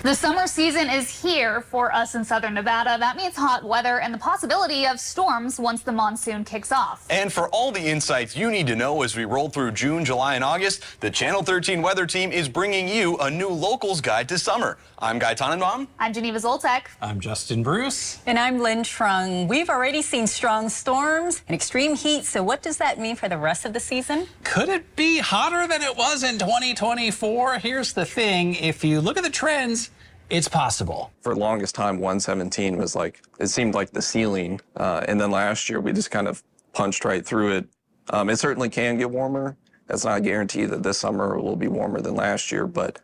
The summer season is here for us in southern Nevada. That means hot weather and the possibility of storms once the monsoon kicks off. And for all the insights you need to know as we roll through June, July, and August, the Channel 13 weather team is bringing you a new locals guide to summer. I'm Guy Tannenbaum. I'm Geneva Zoltek. I'm Justin Bruce. And I'm Lynn Trung. We've already seen strong storms and extreme heat, so what does that mean for the rest of the season? Could it be hotter than it was in 2024? Here's the thing, if you look at the trends, it's possible. For the longest time, 117 was like, it seemed like the ceiling. And then last year, we just kind of punched right through it. It certainly can get warmer. That's not a guarantee that this summer will be warmer than last year, but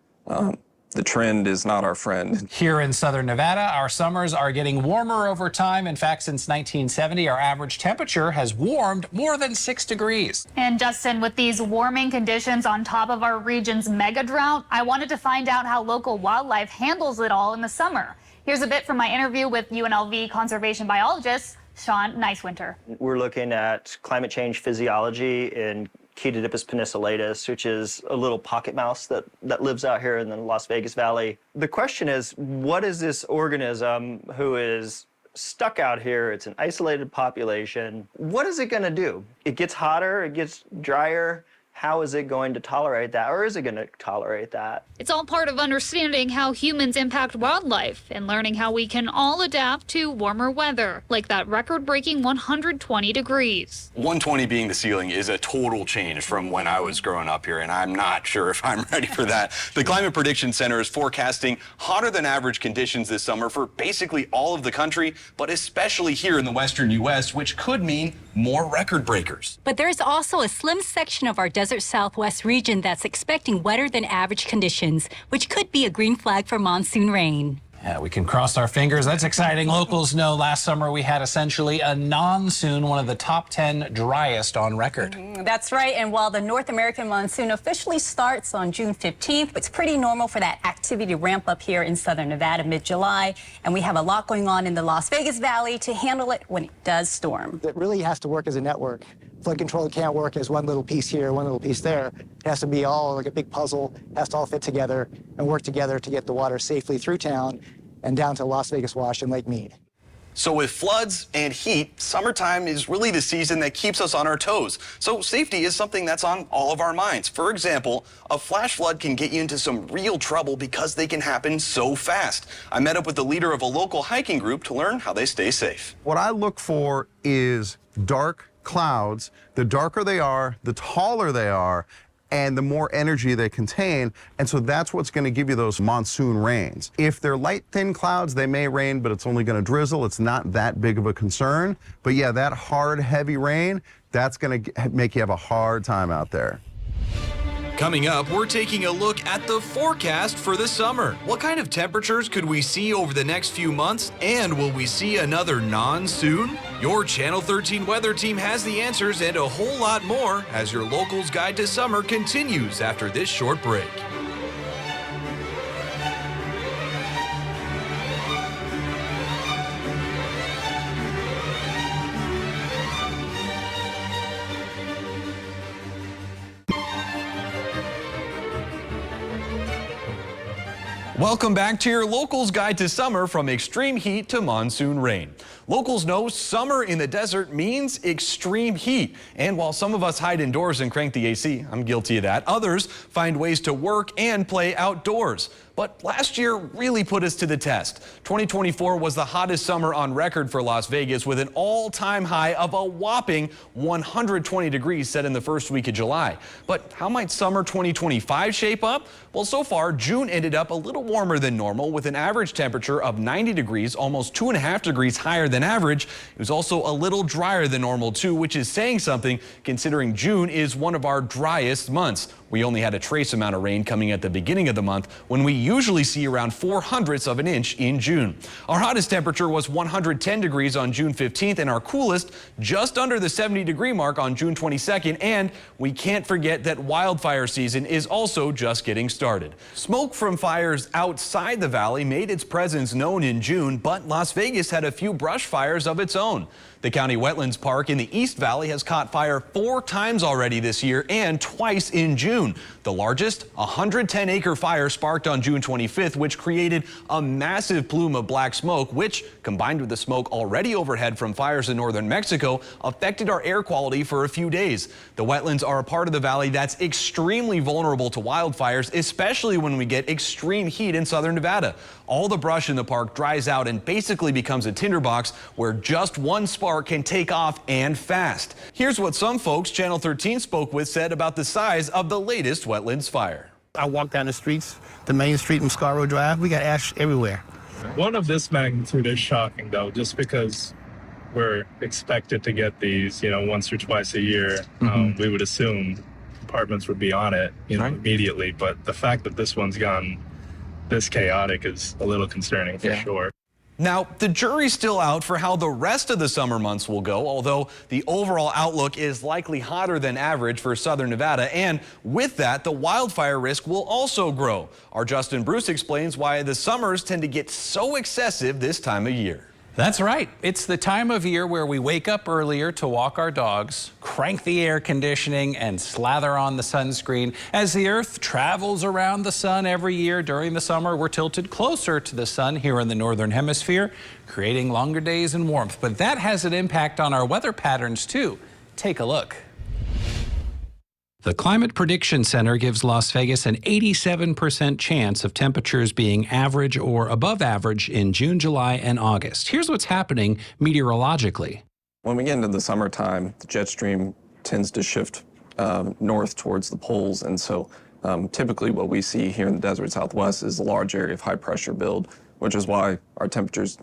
the trend is not our friend. Here in southern Nevada, our summers are getting warmer over time. In fact, since 1970, our average temperature has warmed more than 6 degrees. And Justin, with these warming conditions on top of our region's mega drought, I wanted to find out how local wildlife handles it all in the summer. Here's a bit from my interview with UNLV conservation biologist Sean Nicewinder. We're looking at climate change physiology in Ketodipus penicillatus, which is a little pocket mouse that lives out here in the Las Vegas Valley. The question is, what is this organism who is stuck out here? It's an isolated population. What is it going to do? It gets hotter, it gets drier. How is it going to tolerate that, or is it going to tolerate that? It's all part of understanding how humans impact wildlife and learning how we can all adapt to warmer weather, like that record-breaking 120 degrees. 120 being the ceiling is a total change from when I was growing up here, and I'm not sure if I'm ready for that. The Climate Prediction Center is forecasting hotter than average conditions this summer for basically all of the country, but especially here in the western U.S., which could mean more record breakers. But there's also a slim section of our desert Southwest region that's expecting wetter than average conditions, which could be a green flag for monsoon rain. Yeah, we can cross our fingers. That's exciting. Locals know last summer we had essentially a monsoon, one of the top 10 driest on record. That's right. And while the North American monsoon officially starts on June 15th, it's pretty normal for that activity to ramp up here in southern Nevada mid-July. And we have a lot going on in the Las Vegas Valley to handle it when it does storm. It really has to work as a network. Flood control can't work as one little piece here, one little piece there. It has to be all like a big puzzle, it has to all fit together and work together to get the water safely through town and down to Las Vegas Wash and Lake Mead. So with floods and heat, summertime is really the season that keeps us on our toes. So safety is something that's on all of our minds. For example, a flash flood can get you into some real trouble because they can happen so fast. I met up with the leader of a local hiking group to learn how they stay safe. What I look for is dark clouds. The darker they are, the taller they are, and the more energy they contain. And so that's what's going to give you those monsoon rains. If they're light, thin clouds, they may rain, but it's only going to drizzle. It's not that big of a concern. But yeah, that hard, heavy rain, that's going to make you have a hard time out there. Coming up, we're taking a look at the forecast for the summer. What kind of temperatures could we see over the next few months? And will we see another monsoon? Your Channel 13 weather team has the answers and a whole lot more as your locals guide to summer continues after this short break. Welcome back to your Locals Guide to Summer, from extreme heat to monsoon rain. Locals know summer in the desert means extreme heat. And while some of us hide indoors and crank the AC, I'm guilty of that, others find ways to work and play outdoors. But last year really put us to the test. 2024 was the hottest summer on record for Las Vegas, with an all-time high of a whopping 120 degrees set in the first week of July. But how might summer 2025 shape up? Well, so far, June ended up a little warmer than normal, with an average temperature of 90 degrees, almost 2.5 degrees higher than average. It was also a little drier than normal, too, which is saying something considering June is one of our driest months. We only had a trace amount of rain coming at the beginning of the month, when we usually see around 0.04 of an inch in June. Our hottest temperature was 110 degrees on June 15th, and our coolest just under the 70-degree mark on June 22nd. And we can't forget that wildfire season is also just getting started. Smoke from fires outside the valley made its presence known in June, but Las Vegas had a few brush fires of its own. The County Wetlands Park in the East Valley has caught fire 4 times already this year and twice in June. The largest, 110-acre fire sparked on June 25th, which created a massive plume of black smoke, which, combined with the smoke already overhead from fires in northern Mexico, affected our air quality for a few days. The wetlands are a part of the valley that's extremely vulnerable to wildfires, especially when we get extreme heat in southern Nevada. All the brush in the park dries out and basically becomes a tinderbox where just one spark can take off and fast. Here's what some folks Channel 13 spoke with said about the size of the latest wetlands fire. I walk down the streets, the main street in Scarborough Drive, we got ash everywhere. One of this magnitude is shocking, though, just because we're expected to get these, once or twice a year. We would assume departments would be on it, immediately. But the fact that this one's gone this chaotic is a little concerning for sure. Now, the jury's still out for how the rest of the summer months will go, although the overall outlook is likely hotter than average for southern Nevada. And with that, the wildfire risk will also grow. Our Justin Bruce explains why the summers tend to get so excessive this time of year. That's right. It's the time of year where we wake up earlier to walk our dogs, crank the air conditioning, and slather on the sunscreen. As the Earth travels around the sun every year during the summer, we're tilted closer to the sun here in the northern hemisphere, creating longer days and warmth. But that has an impact on our weather patterns, too. Take a look. The Climate Prediction Center gives Las Vegas an 87% chance of temperatures being average or above average in June, July, and August. Here's what's happening meteorologically. When we get into the summertime, the jet stream tends to shift north towards the poles, and so typically what we see here in the desert Southwest is a large area of high pressure build, which is why our temperatures,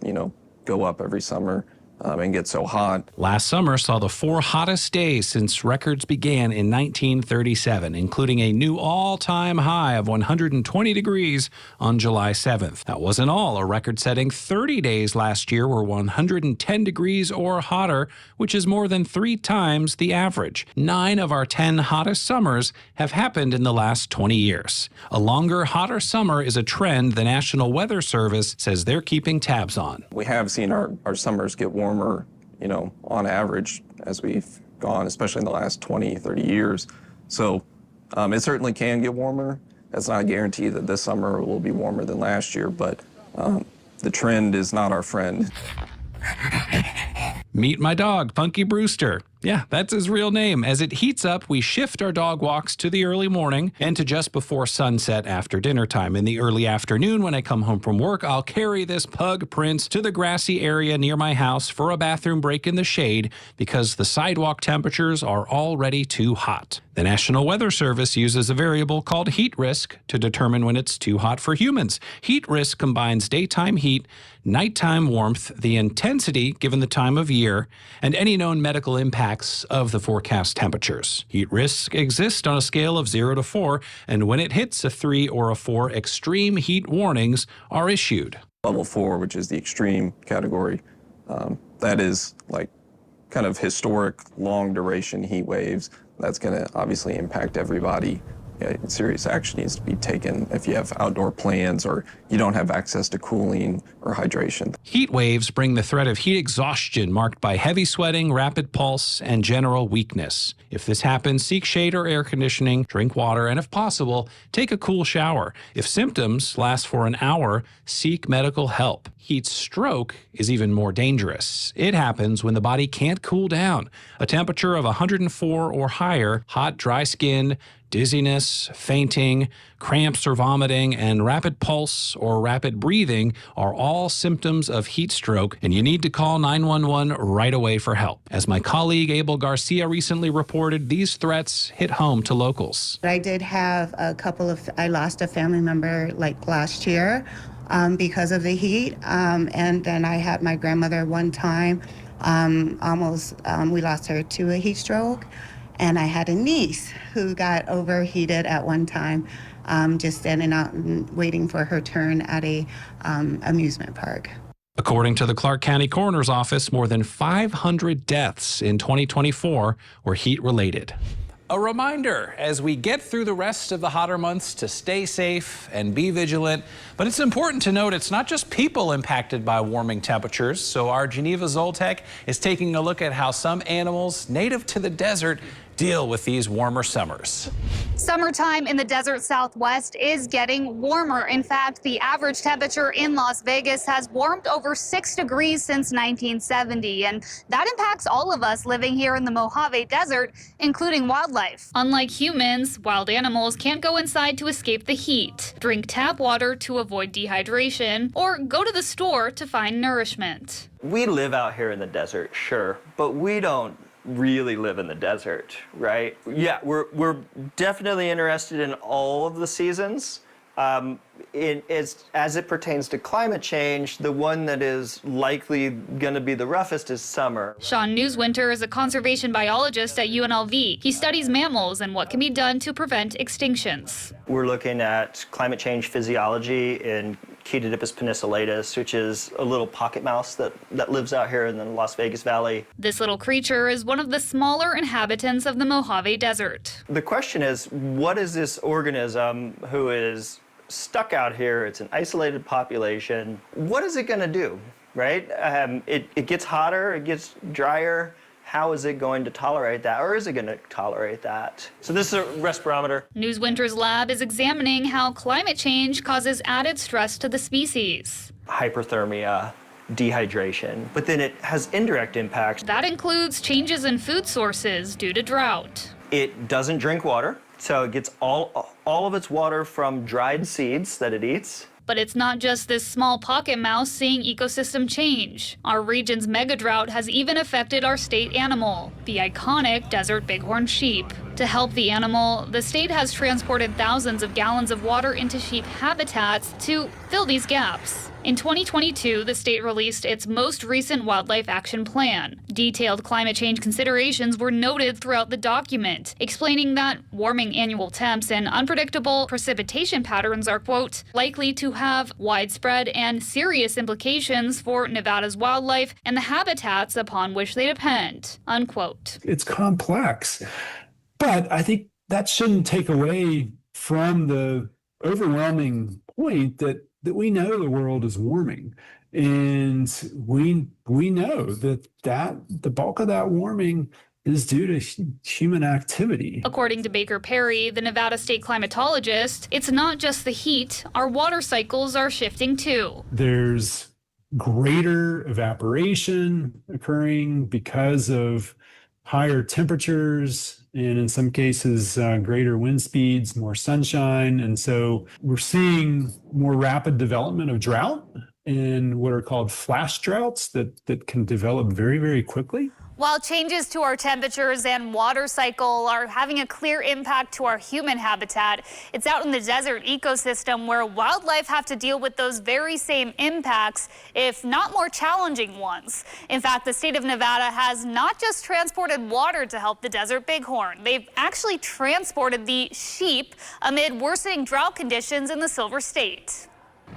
go up every summer. And get so hot. Last summer saw the 4 hottest days since records began in 1937, including a new all-time high of 120 degrees on July 7th. That wasn't all. A record-setting 30 days last year were 110 degrees or hotter, which is more than 3 times the average. 9 of our 10 hottest summers have happened in the last 20 years. A longer, hotter summer is a trend the National Weather Service says they're keeping tabs on. We have seen our summers get warmer, on average as we've gone, especially in the last 20, 30 years. So it certainly can get warmer. That's not a guarantee that this summer will be warmer than last year, but the trend is not our friend. Meet my dog, Punky Brewster. Yeah, that's his real name. As it heats up, we shift our dog walks to the early morning and to just before sunset after dinner time. In the early afternoon, when I come home from work, I'll carry this pug Prince to the grassy area near my house for a bathroom break in the shade because the sidewalk temperatures are already too hot. The National Weather Service uses a variable called heat risk to determine when it's too hot for humans. Heat risk combines daytime heat, nighttime warmth, the intensity given the time of year, and any known medical impacts of the forecast temperatures. Heat risk exists on a scale of 0 to 4, and when it hits a 3 or a 4, extreme heat warnings are issued. Level 4, which is the extreme category, that is like kind of historic long duration heat waves. That's going to obviously impact everybody. Serious action needs to be taken if you have outdoor plans or you don't have access to cooling or hydration. Heat waves bring the threat of heat exhaustion marked by heavy sweating, rapid pulse, and general weakness. If this happens, seek shade or air conditioning, drink water, and if possible, take a cool shower. If symptoms last for an hour, seek medical help. Heat stroke is even more dangerous. It happens when the body can't cool down. A temperature of 104 or higher, hot, dry skin, dizziness, fainting, cramps or vomiting, and rapid pulse or rapid breathing are all symptoms of heat stroke, and you need to call 911 right away for help. As my colleague Abel Garcia recently reported, these threats hit home to locals. I did have I lost a family member like last year because of the heat, and then I had my grandmother one time, we lost her to a heat stroke. And I had a niece who got overheated at one time, just standing out and waiting for her turn at a amusement park. According to the Clark County Coroner's Office, more than 500 deaths in 2024 were heat-related. A reminder as we get through the rest of the hotter months to stay safe and be vigilant. But it's important to note it's not just people impacted by warming temperatures. So our Geneva Zoltec is taking a look at how some animals native to the desert deal with these warmer summers. Summertime in the desert Southwest is getting warmer. In fact, the average temperature in Las Vegas has warmed over 6 degrees since 1970, and that impacts all of us living here in the Mojave Desert, including wildlife. Unlike humans, wild animals can't go inside to escape the heat, drink tap water to avoid dehydration, or go to the store to find nourishment. We live out here in the desert, sure, but we don't really live in the desert, right? Yeah, we're definitely interested in all of the seasons. As it pertains to climate change, the one that is likely going to be the roughest is summer. Sean Newswinter is a conservation biologist at UNLV. He studies mammals and what can be done to prevent extinctions. We're looking at climate change physiology in KTNV penicillatus, which is a little pocket mouse that lives out here in the Las Vegas Valley. This little creature is one of the smaller inhabitants of the Mojave Desert. The question is, what is this organism who is stuck out here? It's an isolated population. What is it going to do, right? It gets hotter, it gets drier. How is it going to tolerate that, or is it going to tolerate that? So this is a respirometer. Newswinter's lab is examining how climate change causes added stress to the species. Hyperthermia, dehydration, but then it has indirect impacts. That includes changes in food sources due to drought. It doesn't drink water, so it gets all of its water from dried seeds that it eats. But it's not just this small pocket mouse seeing ecosystem change. Our region's mega drought has even affected our state animal, the iconic desert bighorn sheep. To help the animal, the state has transported thousands of gallons of water into sheep habitats to fill these gaps. In 2022, the state released its most recent wildlife action plan. Detailed climate change considerations were noted throughout the document, explaining that warming annual temps and unpredictable precipitation patterns are, quote, likely to have widespread and serious implications for Nevada's wildlife and the habitats upon which they depend, unquote. It's complex, but I think that shouldn't take away from the overwhelming point that we know the world is warming, and we know that the bulk of that warming is due to human activity. According to Baker Perry, the Nevada state climatologist, it's not just the heat. Our water cycles are shifting too. There's greater evaporation occurring because of higher temperatures, and in some cases, greater wind speeds, more sunshine. And so we're seeing more rapid development of drought and what are called flash droughts that can develop very, very quickly. While changes to our temperatures and water cycle are having a clear impact to our human habitat, it's out in the desert ecosystem where wildlife have to deal with those very same impacts, if not more challenging ones. In fact, the state of Nevada has not just transported water to help the desert bighorn. They've actually transported the sheep amid worsening drought conditions in the Silver State.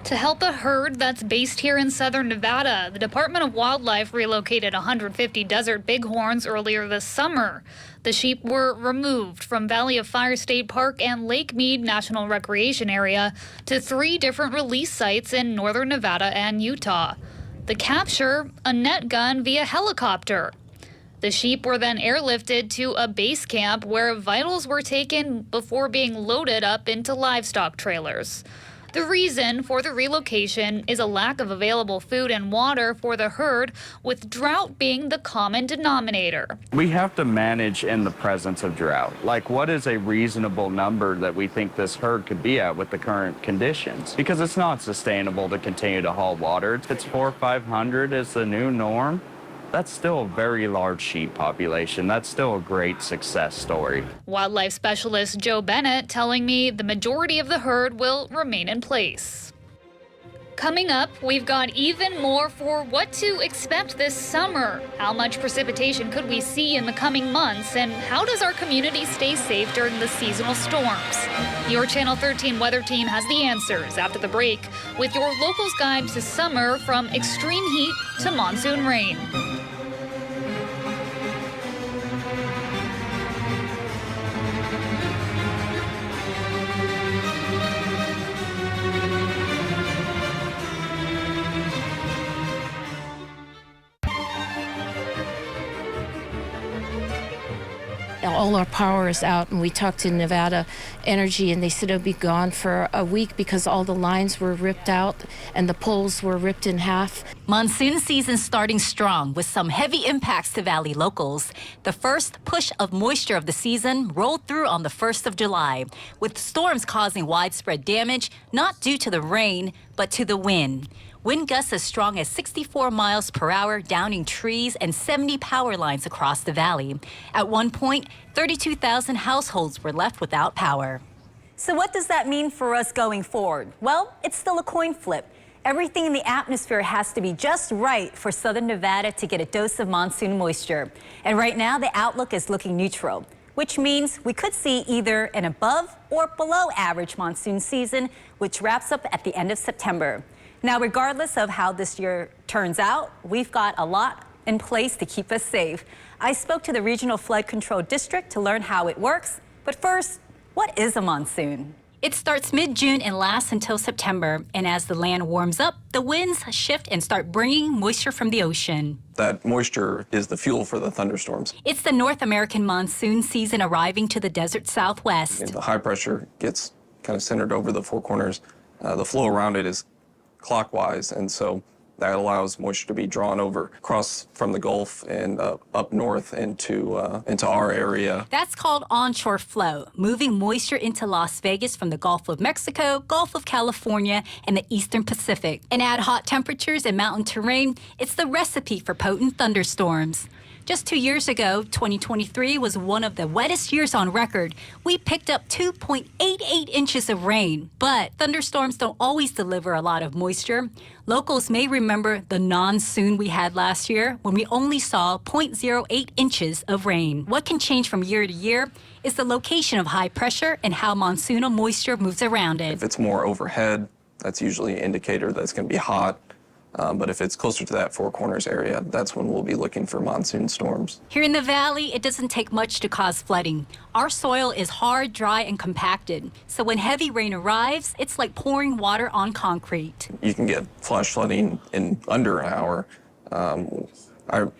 To help a herd that's based here in southern Nevada, the Department of Wildlife relocated 150 desert bighorns earlier this summer. The sheep were removed from Valley of Fire State Park and Lake Mead National Recreation Area to 3 different release sites in northern Nevada and Utah. The capture, a net gun via helicopter. The sheep were then airlifted to a base camp where vitals were taken before being loaded up into livestock trailers. The reason for the relocation is a lack of available food and water for the herd, with drought being the common denominator. We have to manage in the presence of drought. Like, what is a reasonable number that we think this herd could be at with the current conditions? Because it's not sustainable to continue to haul water. If it's 400 or 500 is the new norm, that's still a very large sheep population. That's still a great success story. Wildlife specialist Joe Bennett telling me the majority of the herd will remain in place. Coming up, we've got even more for what to expect this summer. How much precipitation could we see in the coming months? And how does our community stay safe during the seasonal storms? Your Channel 13 weather team has the answers after the break with your locals guide to summer, from extreme heat to monsoon rain. All our power is out, and we talked to Nevada Energy, and they said it'll be gone for a week because all the lines were ripped out and the poles were ripped in half. Monsoon season starting strong with some heavy impacts to Valley locals. The first push of moisture of the season rolled through on the 1st of July, with storms causing widespread damage, not due to the rain, but to the wind. Wind gusts as strong as 64 miles per hour, downing trees and 70 power lines across the valley. At one point, 32,000 households were left without power. So what does that mean for us going forward? Well, it's still a coin flip. Everything in the atmosphere has to be just right for southern Nevada to get a dose of monsoon moisture. And right now, the outlook is looking neutral, which means we could see either an above or below average monsoon season, which wraps up at the end of September. Now, regardless of how this year turns out, we've got a lot in place to keep us safe. I spoke to the Regional Flood Control District to learn how it works. But first, what is a monsoon? It starts mid-June and lasts until September. And as the land warms up, the winds shift and start bringing moisture from the ocean. That moisture is the fuel for the thunderstorms. It's the North American monsoon season arriving to the desert Southwest. And the high pressure gets kind of centered over the four corners. The flow around it is clockwise, and so that allows moisture to be drawn over across from the Gulf and up north into our area. That's called onshore flow, moving moisture into Las Vegas from the Gulf of Mexico, Gulf of California, and the Eastern Pacific. And add hot temperatures and mountain terrain, it's the recipe for potent thunderstorms. Just 2 years ago, 2023 was one of the wettest years on record. We picked up 2.88 inches of rain, but thunderstorms don't always deliver a lot of moisture. Locals may remember the monsoon we had last year when we only saw 0.08 inches of rain. What can change from year to year is the location of high pressure and how monsoonal moisture moves around it. If it's more overhead, that's usually an indicator that it's going to be hot. But if it's closer to that Four Corners area, that's when we'll be looking for monsoon storms. Here in the valley, it doesn't take much to cause flooding. Our soil is hard, dry, and compacted. So when heavy rain arrives, it's like pouring water on concrete. You can get flash flooding in under an hour.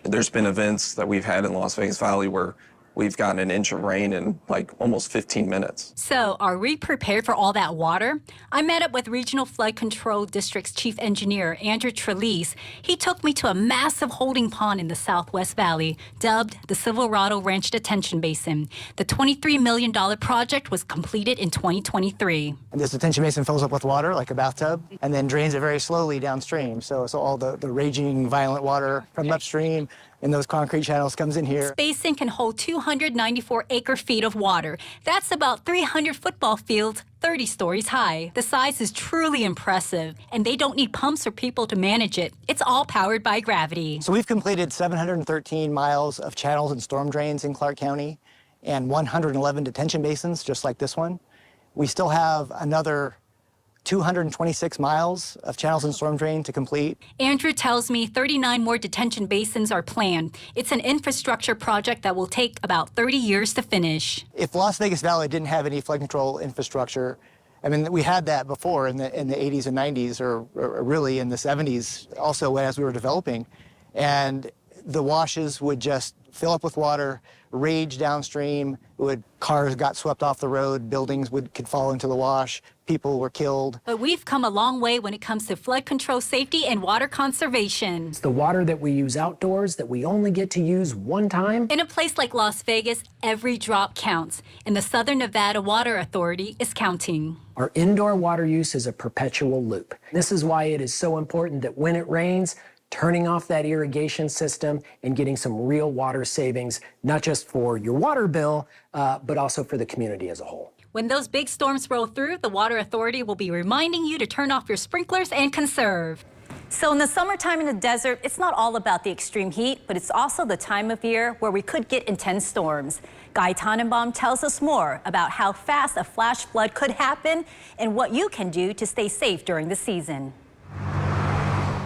There's been events that we've had in Las Vegas Valley where we've gotten an inch of rain in like almost 15 minutes. So are we prepared for all that water? I met up with Regional Flood Control District's Chief Engineer, Andrew Trelease. He took me to a massive holding pond in the Southwest Valley, dubbed the Silverado Ranch Detention Basin. The $23 million project was completed in 2023. And this detention basin fills up with water like a bathtub and then drains it very slowly downstream. So all the raging, violent water from upstream in those concrete channels comes in here. This basin can hold 294 acre-feet of water. That's about 300 football fields, 30 stories high. The size is truly impressive, and they don't need pumps or people to manage it. It's all powered by gravity. So we've completed 713 miles of channels and storm drains in Clark County and 111 detention basins, just like this one. We still have another 226 miles of channels and storm drain to complete. Andrew tells me 39 more detention basins are planned. It's an infrastructure project that will take about 30 years to finish. If Las Vegas Valley didn't have any flood control infrastructure, I mean, we had that before in the 80s and 90s, or really in the 70s also as we were developing. And the washes would just fill up with water, rage downstream, cars got swept off the road, buildings could fall into the wash, people were killed. But we've come a long way when it comes to flood control safety and water conservation. It's the water that we use outdoors that we only get to use one time. In a place like Las Vegas, every drop counts, and the Southern Nevada Water Authority is counting. Our indoor water use is a perpetual loop. This is why it is so important that when it rains, turning off that irrigation system and getting some real water savings, not just for your water bill, but also for the community as a whole. When those big storms roll through, the Water Authority will be reminding you to turn off your sprinklers and conserve. So in the summertime in the desert, it's not all about the extreme heat, but it's also the time of year where we could get intense storms. Guy Tannenbaum tells us more about how fast a flash flood could happen and what you can do to stay safe during the season.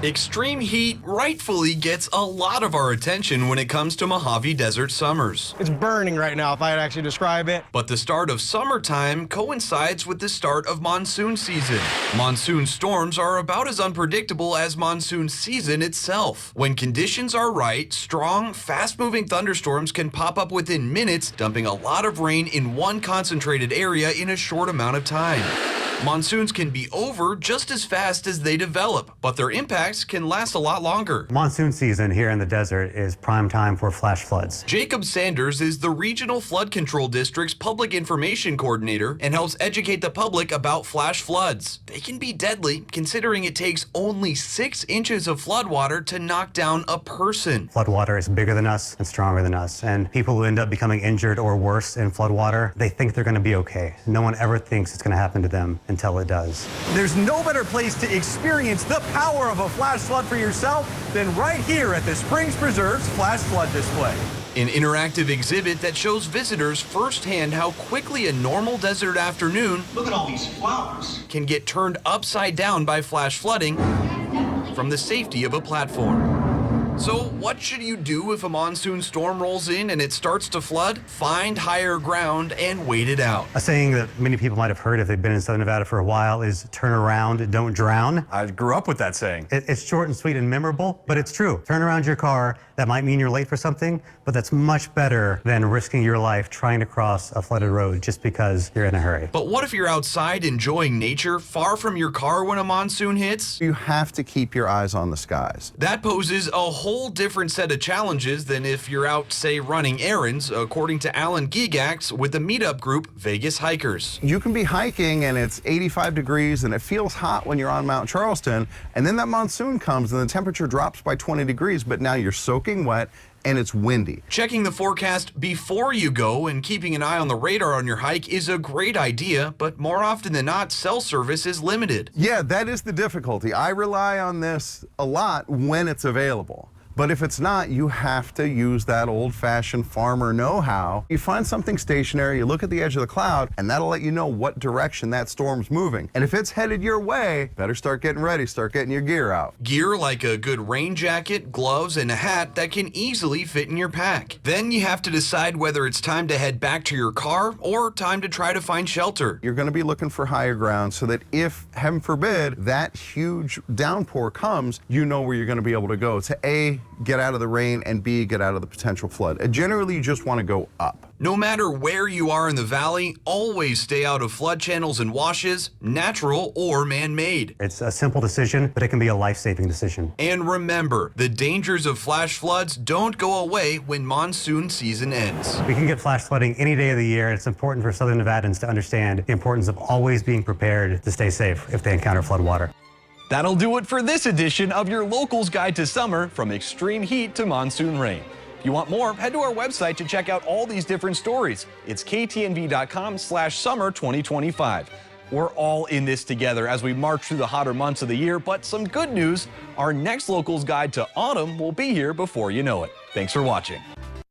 Extreme heat rightfully gets a lot of our attention when it comes to Mojave Desert summers. It's burning right now, if I had actually describe it. But the start of summertime coincides with the start of monsoon season. Monsoon storms are about as unpredictable as monsoon season itself. When conditions are right, strong, fast-moving thunderstorms can pop up within minutes, dumping a lot of rain in one concentrated area in a short amount of time. Monsoons can be over just as fast as they develop, but their impacts can last a lot longer. Monsoon season here in the desert is prime time for flash floods. Jacob Sanders is the Regional Flood Control District's Public Information Coordinator and helps educate the public about flash floods. They can be deadly, considering it takes only 6 inches of floodwater to knock down a person. Floodwater is bigger than us and stronger than us, and people who end up becoming injured or worse in floodwater, they think they're going to be okay. No one ever thinks it's going to happen to them until it does. There's no better place to experience the power of a flash flood for yourself than right here at the Springs Preserve's Flash Flood Display. An interactive exhibit that shows visitors firsthand how quickly a normal desert afternoon, Look at all these flowers, can get turned upside down by flash flooding from the safety of a platform. So what should you do if a monsoon storm rolls in and it starts to flood? Find higher ground and wait it out. A saying that many people might have heard if they've been in Southern Nevada for a while is turn around, don't drown. I grew up with that saying. It's short and sweet and memorable, but it's true. Turn around your car. That might mean you're late for something, but that's much better than risking your life trying to cross a flooded road just because you're in a hurry. But what if you're outside enjoying nature far from your car when a monsoon hits? You have to keep your eyes on the skies. That poses a whole different set of challenges than if you're out, say, running errands, according to Alan Gigax with the meetup group Vegas Hikers. You can be hiking and it's 85 degrees and it feels hot when you're on Mount Charleston, and then that monsoon comes and the temperature drops by 20 degrees, but now you're soaking wet and it's windy. Checking the forecast before you go and keeping an eye on the radar on your hike is a great idea, but more often than not, cell service is limited. Yeah, that is the difficulty. I rely on this a lot when it's available. But if it's not, you have to use that old-fashioned farmer know-how. You find something stationary, you look at the edge of the cloud, and that'll let you know what direction that storm's moving. And if it's headed your way, better start getting ready, start getting your gear out. Gear like a good rain jacket, gloves, and a hat that can easily fit in your pack. Then you have to decide whether it's time to head back to your car or time to try to find shelter. You're going to be looking for higher ground so that if, heaven forbid, that huge downpour comes, you know where you're going to be able to go to A, get out of the rain, and B, get out of the potential flood. And generally, you just want to go up. No matter where you are in the valley, always stay out of flood channels and washes, natural or man-made. It's a simple decision, but it can be a life-saving decision. And remember, the dangers of flash floods don't go away when monsoon season ends. We can get flash flooding any day of the year. It's important for Southern Nevadans to understand the importance of always being prepared to stay safe if they encounter floodwater. That'll do it for this edition of your Locals Guide to Summer, from extreme heat to monsoon rain. If you want more, head to our website to check out all these different stories. It's ktnv.com/summer2025. We're all in this together as we march through the hotter months of the year, but some good news, our next Locals Guide to Autumn will be here before you know it. Thanks for watching.